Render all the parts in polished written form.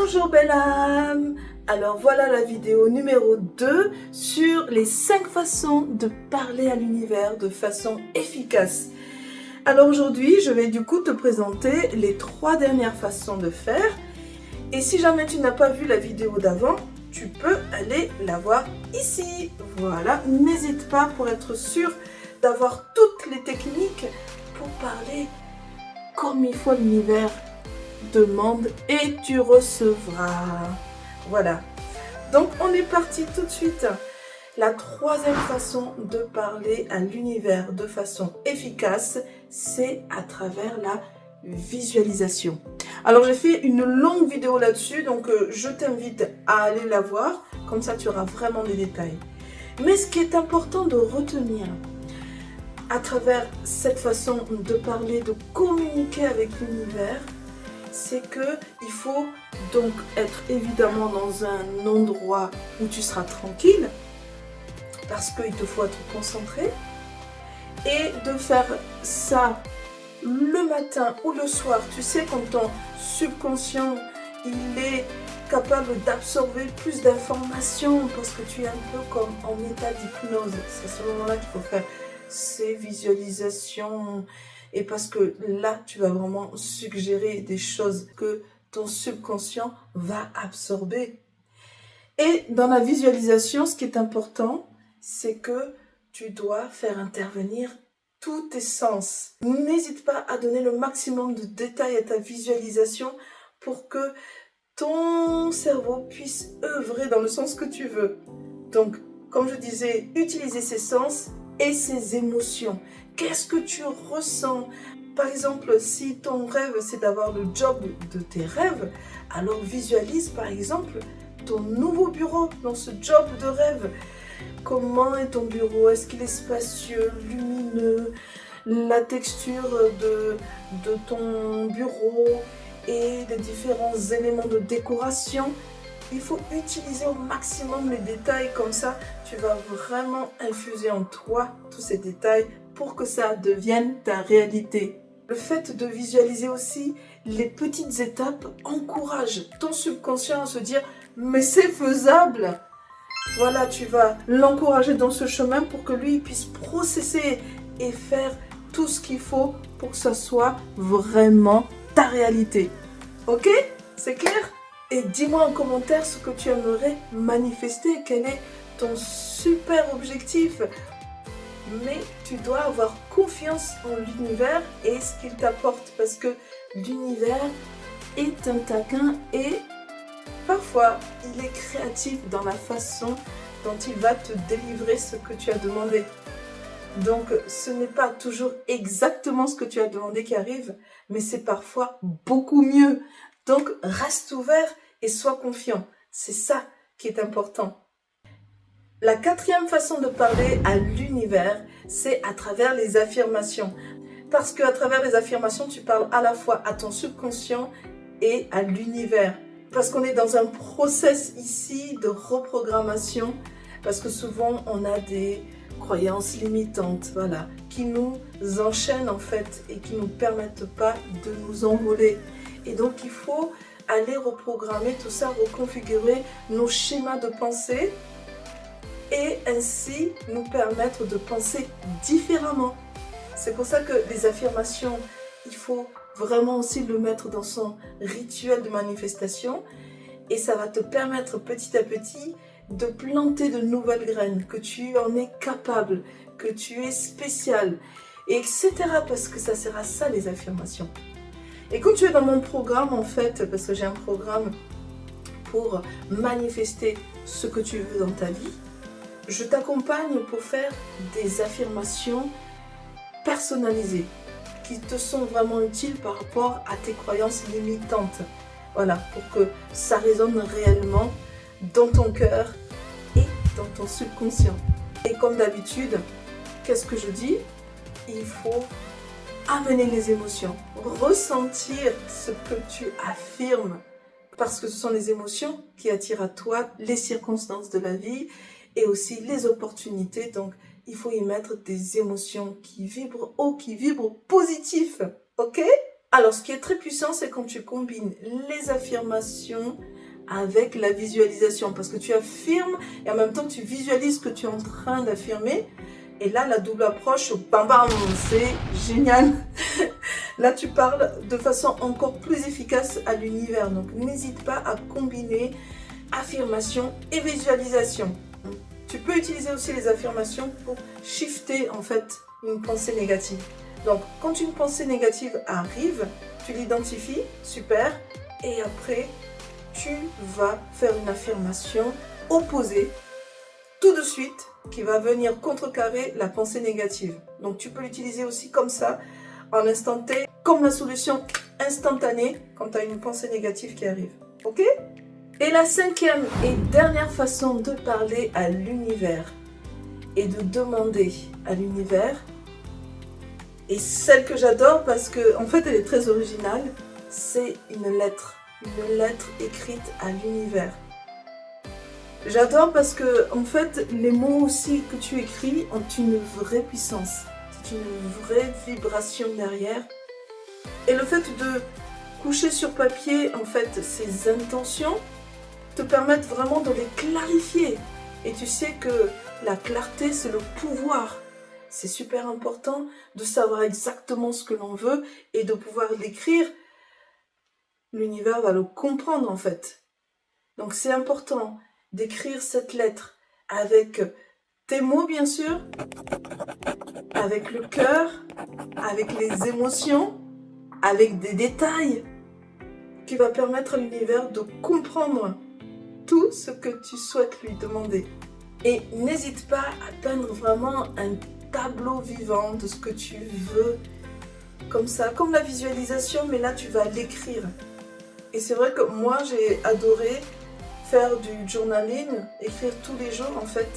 Bonjour belle âme. Alors voilà la vidéo numéro 2 sur les 5 façons de parler à l'univers de façon efficace. Alors aujourd'hui, je vais du coup te présenter les 3 dernières façons de faire. Et si jamais tu n'as pas vu la vidéo d'avant, tu peux aller la voir ici. Voilà, n'hésite pas pour être sûr d'avoir toutes les techniques pour parler comme il faut à l'univers. Demande et tu recevras. Voilà. Donc on est parti tout de suite. La 3e façon de parler à l'univers de façon efficace, c'est à travers la visualisation. Alors j'ai fait une longue vidéo là-dessus, donc je t'invite à aller la voir, comme ça tu auras vraiment des détails. Mais ce qui est important de retenir à travers cette façon de parler, de communiquer avec l'univers, c'est qu'il faut donc être évidemment dans un endroit où tu seras tranquille, parce qu'il te faut être concentré, et de faire ça le matin ou le soir. Tu sais, quand ton subconscient il est capable d'absorber plus d'informations, parce que tu es un peu comme en état d'hypnose. C'est à ce moment-là qu'il faut faire ces visualisations. Et parce que là, tu vas vraiment suggérer des choses que ton subconscient va absorber. Et dans la visualisation, ce qui est important, c'est que tu dois faire intervenir tous tes sens. N'hésite pas à donner le maximum de détails à ta visualisation pour que ton cerveau puisse œuvrer dans le sens que tu veux. Donc, comme je disais, utiliser ses sens et ses émotions. Qu'est-ce que tu ressens? Par exemple, si ton rêve c'est d'avoir le job de tes rêves, alors visualise par exemple ton nouveau bureau dans ce job de rêve. Comment est ton bureau? Est-ce qu'il est spacieux, lumineux? La texture de ton bureau et des différents éléments de décoration. Il faut utiliser au maximum les détails, comme ça tu vas vraiment infuser en toi tous ces détails pour que ça devienne ta réalité. Le fait de visualiser aussi les petites étapes encourage ton subconscient à se dire mais c'est faisable. Voilà, tu vas l'encourager dans ce chemin pour que lui puisse processer et faire tout ce qu'il faut pour que ça soit vraiment ta réalité. Ok? C'est clair? Et dis-moi en commentaire ce que tu aimerais manifester, quel est ton super objectif. Mais tu dois avoir confiance en l'univers et ce qu'il t'apporte, parce que l'univers est un taquin et parfois il est créatif dans la façon dont il va te délivrer ce que tu as demandé. Donc ce n'est pas toujours exactement ce que tu as demandé qui arrive, mais c'est parfois beaucoup mieux. Donc reste ouvert et sois confiant. C'est ça qui est important. La 4e façon de parler à l'univers, c'est à travers les affirmations. Parce qu'à travers les affirmations, tu parles à la fois à ton subconscient et à l'univers. Parce qu'on est dans un process ici de reprogrammation. Parce que souvent, on a des croyances limitantes, voilà, qui nous enchaînent en fait et qui ne nous permettent pas de nous envoler. Et donc, il faut aller reprogrammer tout ça, reconfigurer nos schémas de pensée et ainsi nous permettre de penser différemment. C'est pour ça que les affirmations, il faut vraiment aussi le mettre dans son rituel de manifestation et ça va te permettre petit à petit de planter de nouvelles graines, que tu en es capable, que tu es spécial, et etc. Parce que ça sert à ça les affirmations. Et quand tu es dans mon programme en fait, parce que j'ai un programme pour manifester ce que tu veux dans ta vie, je t'accompagne pour faire des affirmations personnalisées qui te sont vraiment utiles par rapport à tes croyances limitantes. Voilà, pour que ça résonne réellement dans ton cœur et dans ton subconscient. Et comme d'habitude, qu'est-ce que je dis? Il faut amener les émotions, ressentir ce que tu affirmes, parce que ce sont les émotions qui attirent à toi les circonstances de la vie et aussi les opportunités. Donc, il faut y mettre des émotions qui vibrent haut, qui vibrent positif. Ok? Alors, ce qui est très puissant, c'est quand tu combines les affirmations avec la visualisation. Parce que tu affirmes et en même temps, tu visualises ce que tu es en train d'affirmer. Et là, la double approche, bam bam, c'est génial. Là, tu parles de façon encore plus efficace à l'univers. Donc, n'hésite pas à combiner affirmation et visualisation. Tu peux utiliser aussi les affirmations pour shifter en fait une pensée négative. Donc, quand une pensée négative arrive, tu l'identifies, super, et après, tu vas faire une affirmation opposée tout de suite qui va venir contrecarrer la pensée négative. Donc, tu peux l'utiliser aussi comme ça, en instant T, comme la solution instantanée quand tu as une pensée négative qui arrive. Ok ? Et la cinquième et dernière façon de parler à l'univers et de demander à l'univers, et celle que j'adore parce que en fait elle est très originale, c'est une lettre écrite à l'univers. J'adore parce que en fait les mots aussi que tu écris ont une vraie puissance, c'est une vraie vibration derrière. Et le fait de coucher sur papier en fait ces intentions te permettent vraiment de les clarifier. Et tu sais que la clarté, c'est le pouvoir. C'est super important de savoir exactement ce que l'on veut et de pouvoir l'écrire. L'univers va le comprendre en fait. Donc c'est important d'écrire cette lettre avec tes mots bien sûr, avec le cœur, avec les émotions, avec des détails qui va permettre à l'univers de comprendre tout ce que tu souhaites lui demander. Et n'hésite pas à peindre vraiment un tableau vivant de ce que tu veux, comme ça, comme la visualisation, mais là tu vas l'écrire. Et c'est vrai que moi j'ai adoré faire du journaling, écrire tous les jours en fait,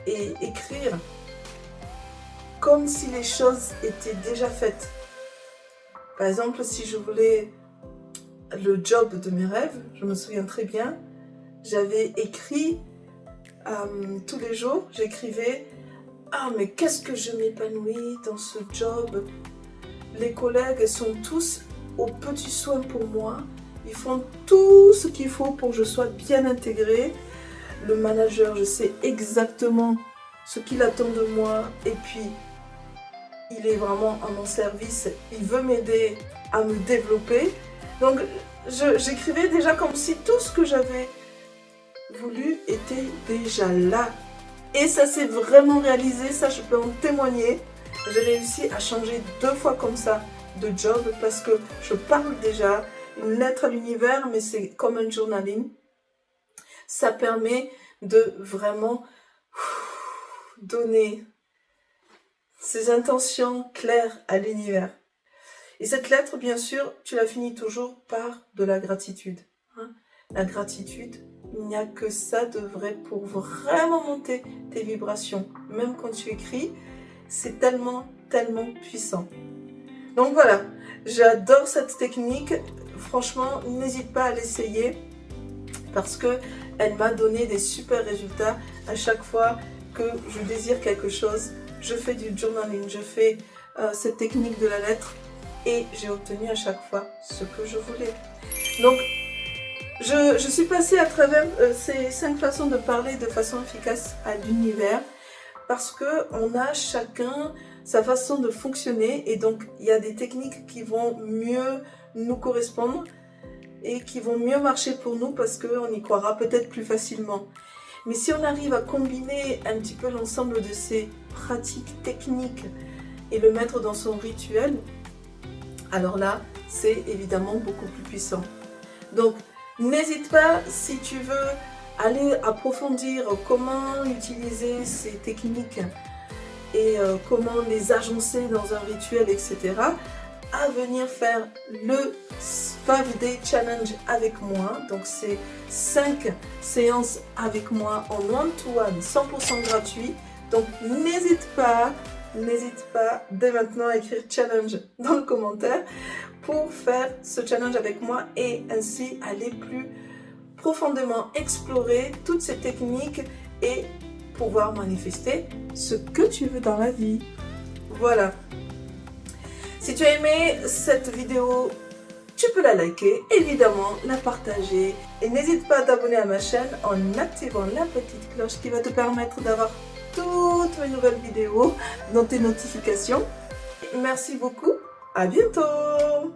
et écrire comme si les choses étaient déjà faites. Par exemple, si je voulais le job de mes rêves, je me souviens très bien, j'avais écrit tous les jours, j'écrivais « Ah, mais qu'est-ce que je m'épanouis dans ce job. Les collègues sont tous aux petits soins pour moi. Ils font tout ce qu'il faut pour que je sois bien intégrée. Le manager, je sais exactement ce qu'il attend de moi. Et puis, il est vraiment à mon service. Il veut m'aider à me développer. » Donc, j'écrivais déjà comme si tout ce que j'avais voulu était déjà là. Et ça s'est vraiment réalisé, ça je peux en témoigner. J'ai réussi à changer 2 fois comme ça de job parce que je parle déjà, une lettre à l'univers, mais c'est comme un journaling. Ça permet de vraiment donner ses intentions claires à l'univers. Et cette lettre, bien sûr, tu la finis toujours par de la gratitude. La gratitude, il n'y a que ça de vrai pour vraiment monter tes vibrations. Même quand tu écris, c'est tellement, tellement puissant. Donc voilà, j'adore cette technique. Franchement, n'hésite pas à l'essayer parce qu'elle m'a donné des super résultats à chaque fois que je désire quelque chose. Je fais du journaling, je fais cette technique de la lettre et j'ai obtenu à chaque fois ce que je voulais. Donc, je suis passée à travers ces 5 façons de parler de façon efficace à l'univers parce qu'on a chacun sa façon de fonctionner et donc il y a des techniques qui vont mieux nous correspondre et qui vont mieux marcher pour nous parce qu'on y croira peut-être plus facilement. Mais si on arrive à combiner un petit peu l'ensemble de ces pratiques techniques et le mettre dans son rituel, alors là, c'est évidemment beaucoup plus puissant. Donc, n'hésite pas si tu veux aller approfondir comment utiliser ces techniques et comment les agencer dans un rituel, etc. à venir faire le 5 Day Challenge avec moi. Donc c'est 5 séances avec moi en one-to-one, 100% gratuit. Donc n'hésite pas dès maintenant à écrire challenge dans le commentaire pour faire ce challenge avec moi et ainsi aller plus profondément explorer toutes ces techniques et pouvoir manifester ce que tu veux dans la vie. Voilà. Si tu as aimé cette vidéo, tu peux la liker, évidemment, la partager. Et n'hésite pas à t'abonner à ma chaîne en activant la petite cloche qui va te permettre d'avoir toutes mes nouvelles vidéos dans tes notifications. Merci beaucoup, à bientôt!